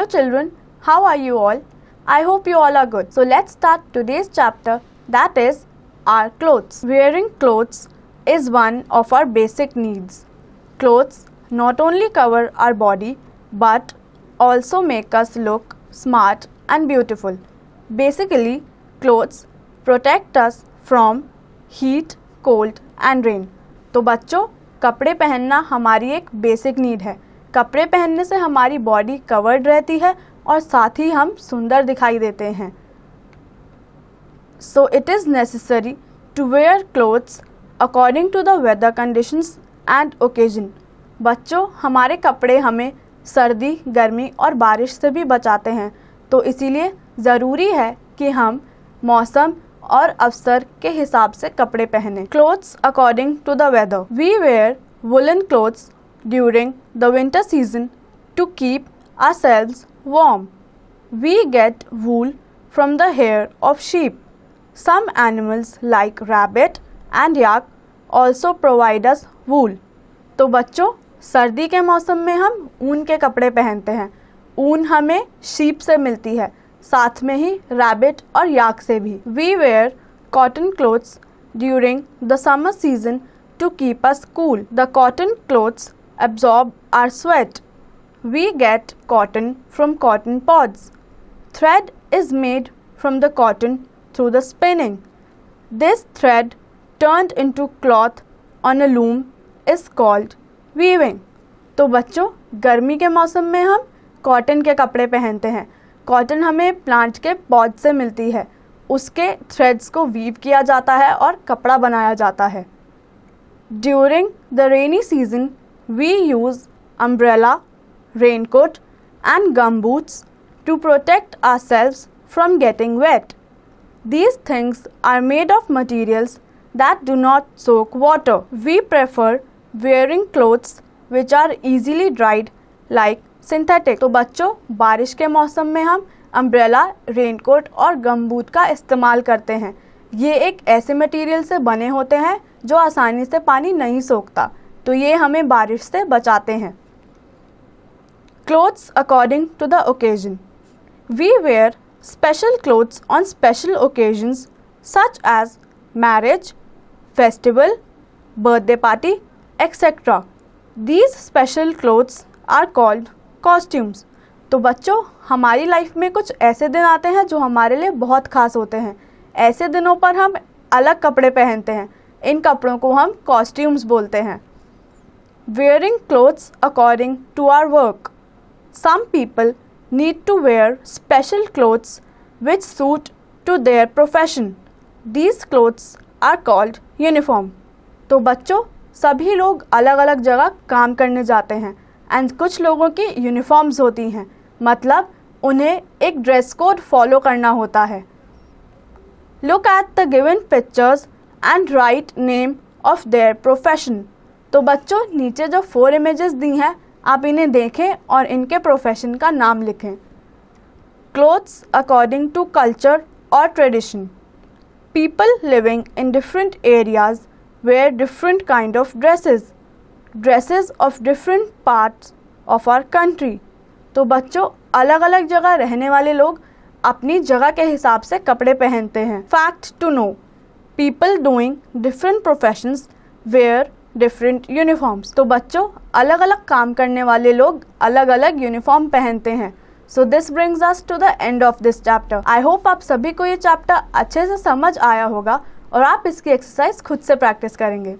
Hello children, how are you all? I hope you all are good. So let's start today's chapter, that is our clothes. Wearing clothes is one of our basic needs. Clothes not only cover our body but also make us look smart and beautiful. Basically, clothes protect us from heat, cold and rain. तो बच्चों, कपड़े पहनना हमारी एक basic need है. कपड़े पहनने से हमारी बॉडी कवर्ड रहती है और साथ ही हम सुंदर दिखाई देते हैं. So it is necessary to wear clothes according to the weather conditions and occasion. बच्चों, हमारे कपड़े हमें सर्दी, गर्मी और बारिश से भी बचाते हैं, तो इसीलिए ज़रूरी है कि हम मौसम और अवसर के हिसाब से कपड़े पहने. Clothes according to the weather. We wear woollen clothes during the winter season to keep ourselves warm. We get wool from the hair of sheep. Some animals like rabbit and yak also provide us wool. तो बच्चों, सर्दी के मौसम में हम ऊन के कपड़े पहनते हैं. ऊन हमें शीप से मिलती है, साथ में ही रैबिट और याक से भी. We wear cotton clothes during the summer season to keep us cool. The cotton clothes absorb our sweat. We get cotton from cotton pods. Thread is made from the cotton through the spinning. This thread turned into cloth on a loom is called weaving. तो बच्चों, गर्मी के मौसम में हम cotton के कपड़े पहनते हैं. कॉटन हमें प्लांट के पॉड से मिलती है. उसके थ्रेड्स को वीव किया जाता है और कपड़ा बनाया जाता है. During the rainy season, we use umbrella, raincoat and gumboots to protect ourselves from getting wet. These things are made of materials that do not soak water. We prefer wearing clothes which are easily dried like synthetic. तो बच्चों, बारिश के मौसम में हम umbrella, raincoat और gumboot का इस्तेमाल करते हैं. ये एक ऐसे मटेरियल से बने होते हैं जो आसानी से पानी नहीं सोखता, तो ये हमें बारिश से बचाते हैं. Clothes according to the occasion. We wear special clothes on special occasions such as marriage, festival, birthday party, etc. These special clothes are called costumes. तो बच्चों, हमारी लाइफ में कुछ ऐसे दिन आते हैं जो हमारे लिए बहुत खास होते हैं. ऐसे दिनों पर हम अलग कपड़े पहनते हैं. इन कपड़ों को हम कॉस्ट्यूम्स बोलते हैं. Wearing clothes according to our work. Some people need to wear special clothes which suit to their profession. These clothes are called uniform. तो बच्चों, सभी लोग अलग अलग जगह काम करने जाते हैं एंड कुछ लोगों की यूनिफॉर्म्स होती हैं, मतलब उन्हें एक ड्रेस कोड फॉलो करना होता है. Look at the given pictures and write name of their profession. तो बच्चों, नीचे जो 4 इमेजेस दी हैं, आप इन्हें देखें और इनके प्रोफेशन का नाम लिखें. क्लोथ्स अकॉर्डिंग टू कल्चर और tradition. People living in different areas wear different kind of dresses of different parts of our country. तो बच्चों, अलग अलग जगह रहने वाले लोग अपनी जगह के हिसाब से कपड़े पहनते हैं. Fact to know. People doing different professions wear different uniforms. तो बच्चों, अलग अलग काम करने वाले लोग अलग अलग यूनिफॉर्म पहनते हैं. So this brings us to the end of this chapter. I hope आप सभी को ये चैप्टर अच्छे से समझ आया होगा और आप इसकी एक्सरसाइज खुद से प्रैक्टिस करेंगे.